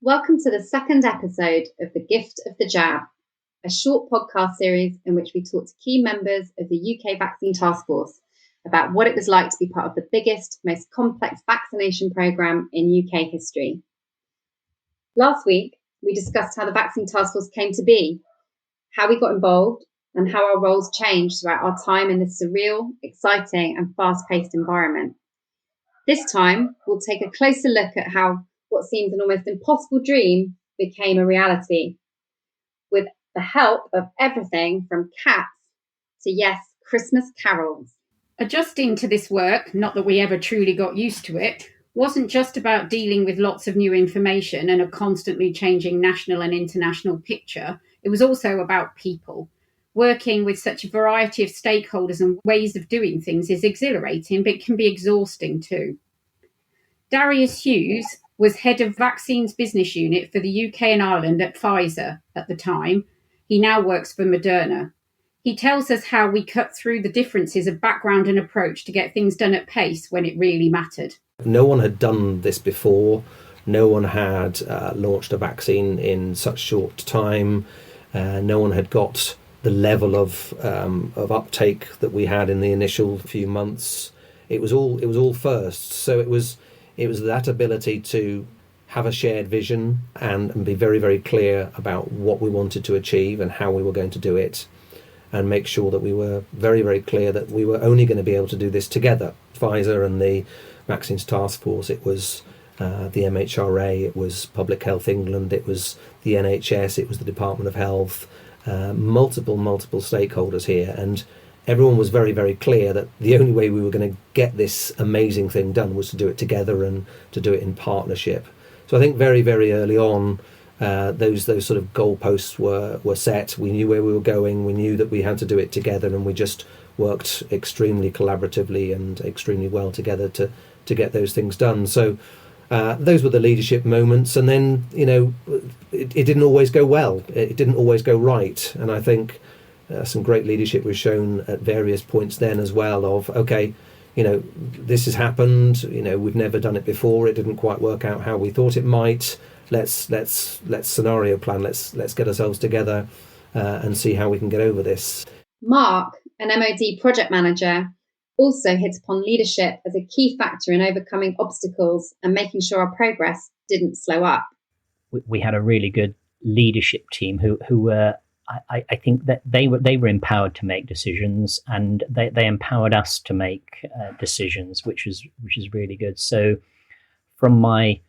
Welcome to the second episode of The Gift of the Jab, a short podcast series in which we talk to key members of the UK Vaccine Task Force about what it was like to be part of the biggest, most complex vaccination programme in UK history. Last week, we discussed how the Vaccine Task Force came to be, how we got involved, and how our roles changed throughout our time in this surreal, exciting, and fast-paced environment. This time, we'll take a closer look at how what seems an almost impossible dream became a reality, with the help of everything from cats to, yes, Christmas carols. Adjusting to this work, not that we ever truly got used to it, wasn't just about dealing with lots of new information and a constantly changing national and international picture. It was also about people. Working with such a variety of stakeholders and ways of doing things is exhilarating, but it can be exhausting too. Darius Hughes was head of Vaccines Business Unit for the UK and Ireland at Pfizer at the time. He now works for Moderna. He tells us how we cut through the differences of background and approach to get things done at pace when it really mattered. No one had done this before. No one had launched a vaccine in such short time. No one had got the level of uptake that we had in the initial few months. It was all first. So it was that ability to have a shared vision and be very, very clear about what we wanted to achieve and how we were going to do it, and make sure that we were very, very clear that we were only going to be able to do this together. Pfizer and the Vaccines Task Force, it was the MHRA, it was Public Health England, it was the NHS, it was the Department of Health, multiple stakeholders here, and everyone was very, very clear that the only way we were going to get this amazing thing done was to do it together and to do it in partnership. So I think very, very early on, those sort of goalposts were set. We knew where we were going. We knew that we had to do it together, and we just worked extremely collaboratively and extremely well together to get those things done. So those were the leadership moments. And then, it didn't always go well. It didn't always go right. And I think some great leadership was shown at various points then as well of, okay, this has happened, we've never done it before, it didn't quite work out how we thought it might. Let's scenario plan, let's get ourselves together and see how we can get over this. Mark, an MOD project manager, also hit upon leadership as a key factor in overcoming obstacles and making sure our progress didn't slow up. We had a really good leadership team who were, I think that they were empowered to make decisions, and they empowered us to make decisions, which is really good. So, from my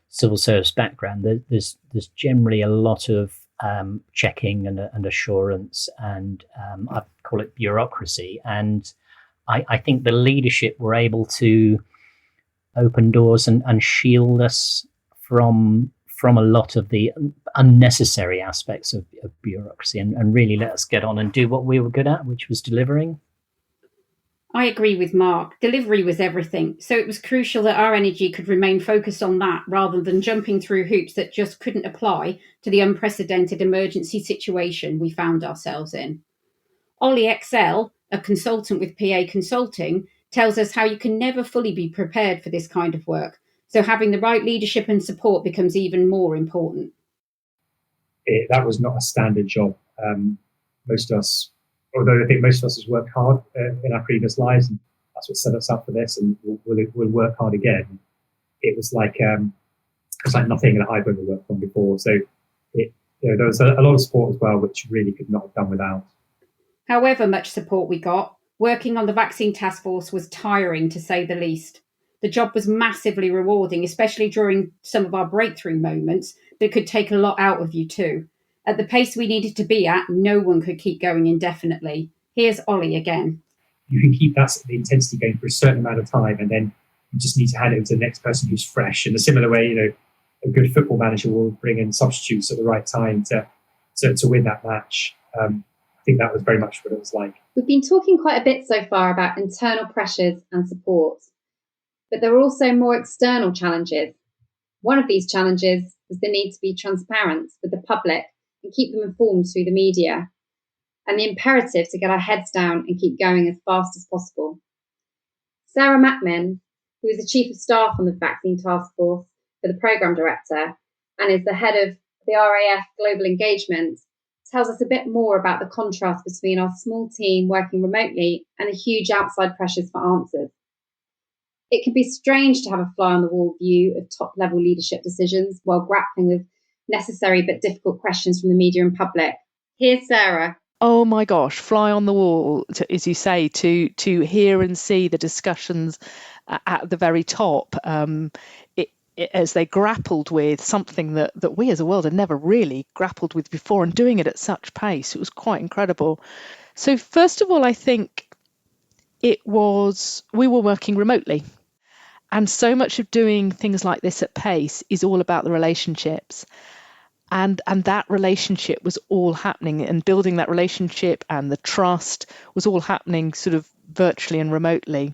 civil service background, there's generally a lot of checking and assurance, and I call it bureaucracy. And I think the leadership were able to open doors and shield us from a lot of the unnecessary aspects of bureaucracy and really let us get on and do what we were good at, which was delivering. I agree with Mark. Delivery was everything. So it was crucial that our energy could remain focused on that rather than jumping through hoops that just couldn't apply to the unprecedented emergency situation we found ourselves in. Ollie Excel, a consultant with PA Consulting, tells us how you can never fully be prepared for this kind of work. So having the right leadership and support becomes even more important. That was not a standard job. Most of us, although I think most of us has worked hard in our previous lives, and that's what set us up for this, and we'll work hard again. It was like nothing that I've ever worked on before. So there was a lot of support as well, which really could not have done without. However much support we got, working on the Vaccine Task Force was tiring, to say the least. The job was massively rewarding, especially during some of our breakthrough moments that could take a lot out of you too. At the pace we needed to be at, no one could keep going indefinitely. Here's Ollie again. You can keep the intensity going for a certain amount of time, and then you just need to hand it over to the next person who's fresh. In a similar way, a good football manager will bring in substitutes at the right time to win that match. I think that was very much what it was like. We've been talking quite a bit so far about internal pressures and support, but there were also more external challenges. One of these challenges was the need to be transparent with the public and keep them informed through the media, and the imperative to get our heads down and keep going as fast as possible. Sarah Macmin, who is the Chief of Staff on the Vaccine Task Force for the Programme Director, and is the head of the RAF Global Engagement, tells us a bit more about the contrast between our small team working remotely and the huge outside pressures for answers. It can be strange to have a fly-on-the-wall view of top-level leadership decisions while grappling with necessary but difficult questions from the media and public. Here's Sarah. Oh my gosh, fly on the wall, as you say, to hear and see the discussions at the very top, as they grappled with something that we as a world had never really grappled with before, and doing it at such pace. It was quite incredible. So first of all, I think we were working remotely. And so much of doing things like this at pace is all about the relationships. And that relationship was all happening, and building that relationship and the trust was all happening sort of virtually and remotely.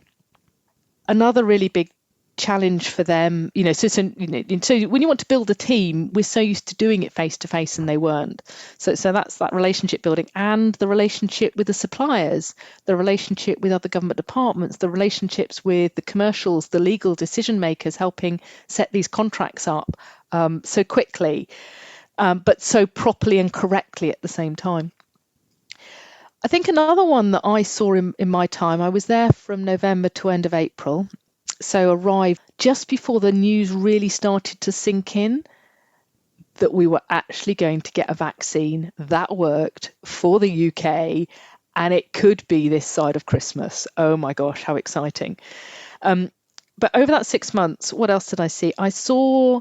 Another really big challenge for them, so when you want to build a team, we're so used to doing it face to face, and they weren't. So that's that relationship building, and the relationship with the suppliers, the relationship with other government departments, the relationships with the commercials, the legal decision makers, helping set these contracts up so quickly, but so properly and correctly at the same time. I think another one that I saw in my time, I was there from November to end of April, so arrived just before the news really started to sink in that we were actually going to get a vaccine that worked for the UK, and it could be this side of Christmas. Oh my gosh, how exciting. But over that 6 months, what else did I see? I saw,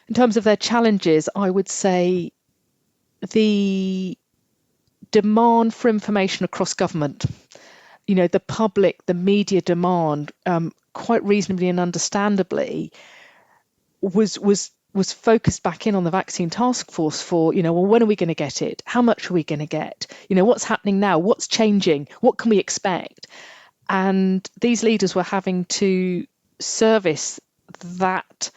in terms of their challenges, I would say the demand for information across government, the public, the media demand, quite reasonably and understandably, was focused back in on the vaccine task force for, well, when are we going to get it? How much are we going to get? What's happening now? What's changing? What can we expect? And these leaders were having to service that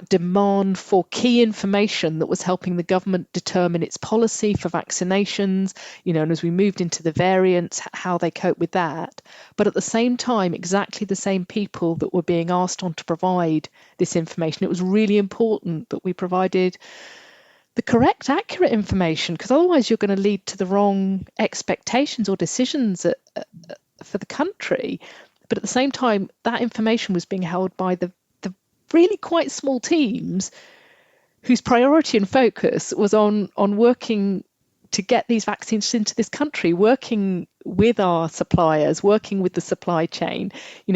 demand for key information that was helping the government determine its policy for vaccinations, and as we moved into the variants, how they cope with that. But at the same time, exactly the same people that were being asked on to provide this information. It was really important that we provided the correct, accurate information, because otherwise you're going to lead to the wrong expectations or decisions for the country. But at the same time, that information was being held by the really quite small teams whose priority and focus was on working to get these vaccines into this country, working with our suppliers, working with the supply chain,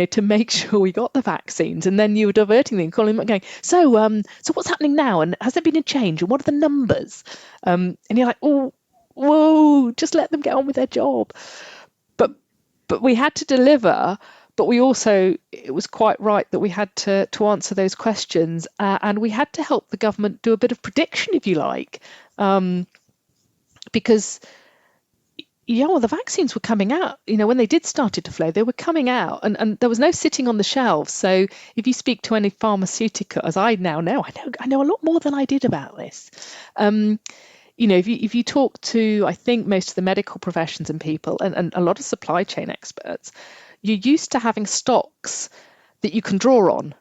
to make sure we got the vaccines. And then you were diverting them, calling them up going, so what's happening now? And has there been a change? And what are the numbers? And you're like, oh, whoa, just let them get on with their job. But we had to deliver. But we also, it was quite right that we had to answer those questions, and we had to help the government do a bit of prediction, if you like, because the vaccines were coming out. When they did started to flow, they were coming out, and there was no sitting on the shelves. So if you speak to any pharmaceutical, as I now know, I know a lot more than I did about this. If you talk to, I think, most of the medical professions and people, and a lot of supply chain experts, you're used to having stocks that you can draw on,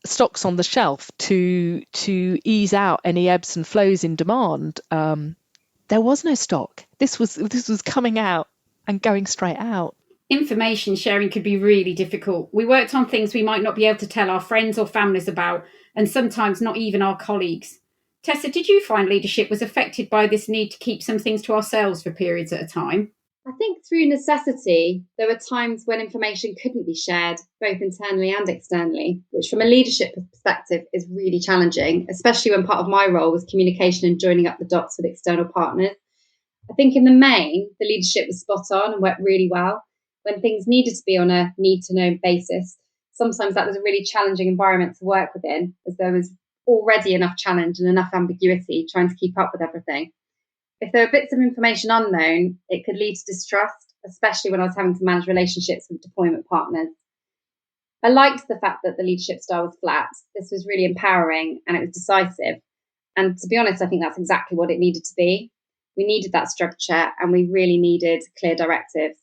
stocks on the shelf to ease out any ebbs and flows in demand. There was no stock. This was coming out and going straight out. Information sharing could be really difficult. We worked on things we might not be able to tell our friends or families about, and sometimes not even our colleagues. Tessa, did you find leadership was affected by this need to keep some things to ourselves for periods at a time? I think through necessity, there were times when information couldn't be shared, both internally and externally, which from a leadership perspective is really challenging, especially when part of my role was communication and joining up the dots with external partners. I think in the main, the leadership was spot on and worked really well. When things needed to be on a need-to-know basis, sometimes that was a really challenging environment to work within, as there was already enough challenge and enough ambiguity trying to keep up with everything. If there were bits of information unknown, it could lead to distrust, especially when I was having to manage relationships with deployment partners. I liked the fact that the leadership style was flat. This was really empowering and it was decisive. And to be honest, I think that's exactly what it needed to be. We needed that structure and we really needed clear directives.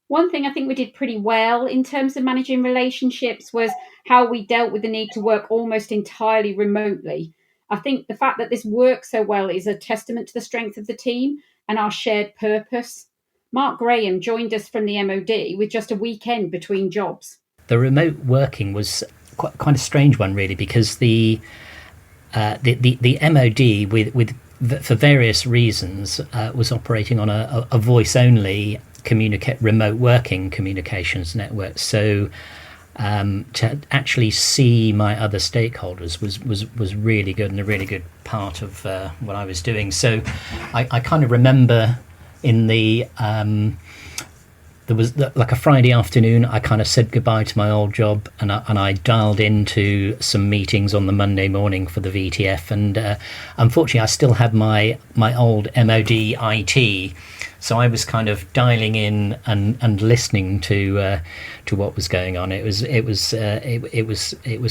One thing I think we did pretty well in terms of managing relationships was how we dealt with the need to work almost entirely remotely. I think the fact that this works so well is a testament to the strength of the team and our shared purpose. Mark Graham joined us from the MOD with just a weekend between jobs. The remote working was quite a strange one, really, because the MOD, with for various reasons, was operating on a voice-only remote working communications network. So to actually see my other stakeholders was really good and a really good part of what I was doing. So I kind of remember in there was like a Friday afternoon, I kind of said goodbye to my old job and I dialed into some meetings on the Monday morning for the VTF. And unfortunately, I still had my old MOD IT. So I was kind of dialing in and listening to what was going on. It was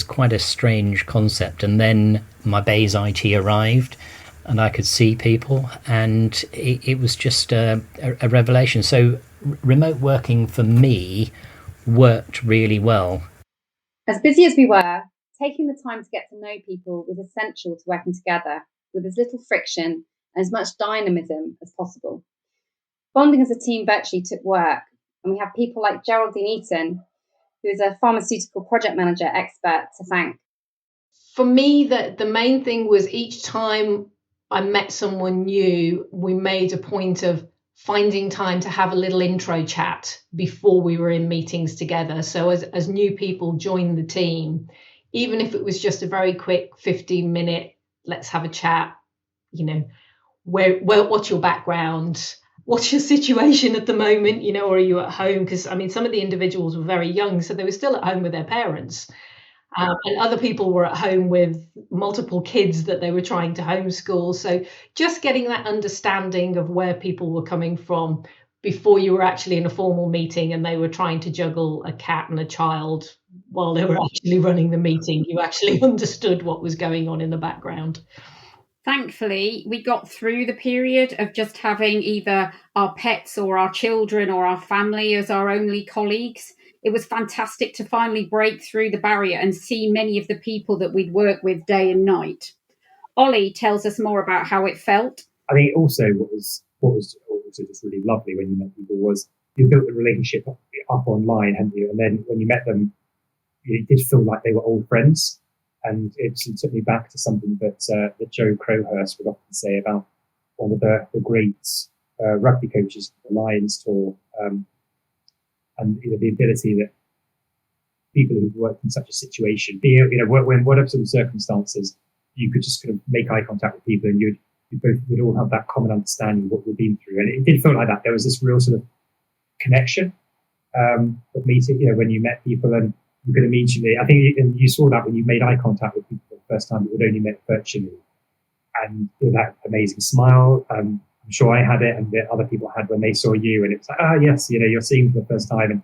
quite a strange concept. And then my base IT arrived, and I could see people, and it was just a revelation. So remote working for me worked really well. As busy as we were, taking the time to get to know people was essential to working together with as little friction and as much dynamism as possible. Bonding as a team virtually took work, and we have people like Geraldine Eaton, who is a pharmaceutical project manager expert, to thank. For me, the main thing was each time I met someone new, we made a point of finding time to have a little intro chat before we were in meetings together. So as new people joined the team, even if it was just a very quick 15-minute, let's have a chat, what's your background? What's your situation at the moment? Or are you at home? Because, some of the individuals were very young, so they were still at home with their parents. And other people were at home with multiple kids that they were trying to homeschool. So just getting that understanding of where people were coming from before you were actually in a formal meeting and they were trying to juggle a cat and a child while they were actually running the meeting, you actually understood what was going on in the background. Thankfully, we got through the period of just having either our pets or our children or our family as our only colleagues. It was fantastic to finally break through the barrier and see many of the people that we'd work with day and night. Ollie tells us more about how it felt. I think also what was also just really lovely when you met people was you built the relationship up online, hadn't you? And then when you met them, you did feel like they were old friends. And it took me back to something that Joe Crowhurst would often say about one of the great rugby coaches, the Lions tour, and the ability that people who've worked in such a situation, when whatever sort of circumstances, you could just kind of make eye contact with people, and you'd all have that common understanding of what we've been through, and it did feel like that. There was this real sort of connection of meeting, when you met people, and you could immediately, I think, and you saw that when you made eye contact with people for the first time that would only met virtually, and that amazing smile. I'm sure I had it, and that other people had when they saw you, and it's like, yes, you're seeing for the first time, and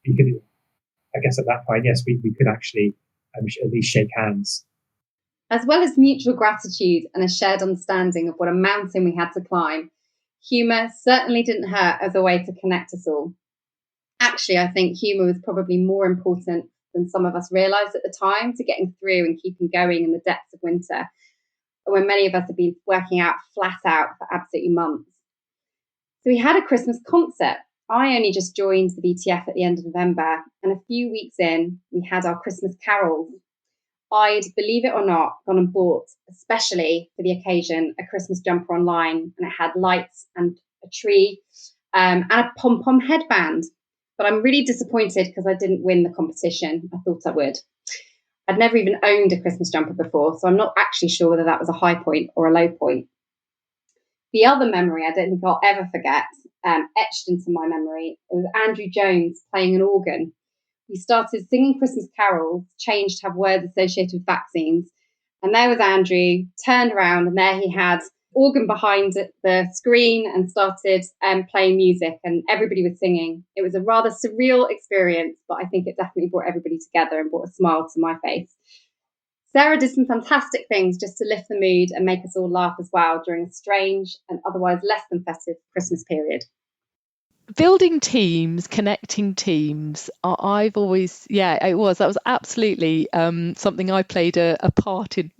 you could, I guess, at that point, yes, we could actually at least shake hands. As well as mutual gratitude and a shared understanding of what a mountain we had to climb, humour certainly didn't hurt as a way to connect us all. Actually, I think humour was probably more important than some of us realised at the time to getting through and keeping going in the depths of winter, when many of us have been working out flat out for absolutely months. So we had a Christmas concert. I only just joined the VTF at the end of November, and a few weeks in, we had our Christmas carols. I'd, believe it or not, gone and bought, especially for the occasion, a Christmas jumper online, and it had lights and a tree and a pom-pom headband. But I'm really disappointed because I didn't win the competition. I thought I would. I'd never even owned a Christmas jumper before, so I'm not actually sure whether that was a high point or a low point. The other memory I don't think I'll ever forget, etched into my memory, it was Andrew Jones playing an organ. We started singing Christmas carols, changed to have words associated with vaccines, and there was Andrew, turned around, and there he had organ behind the screen and started playing music, and everybody was singing. It was a rather surreal experience, but I think it definitely brought everybody together and brought a smile to my face. Sarah did some fantastic things just to lift the mood and make us all laugh as well during a strange and otherwise less than festive Christmas period. building teams, connecting teams. I've always, that was absolutely something I played a part in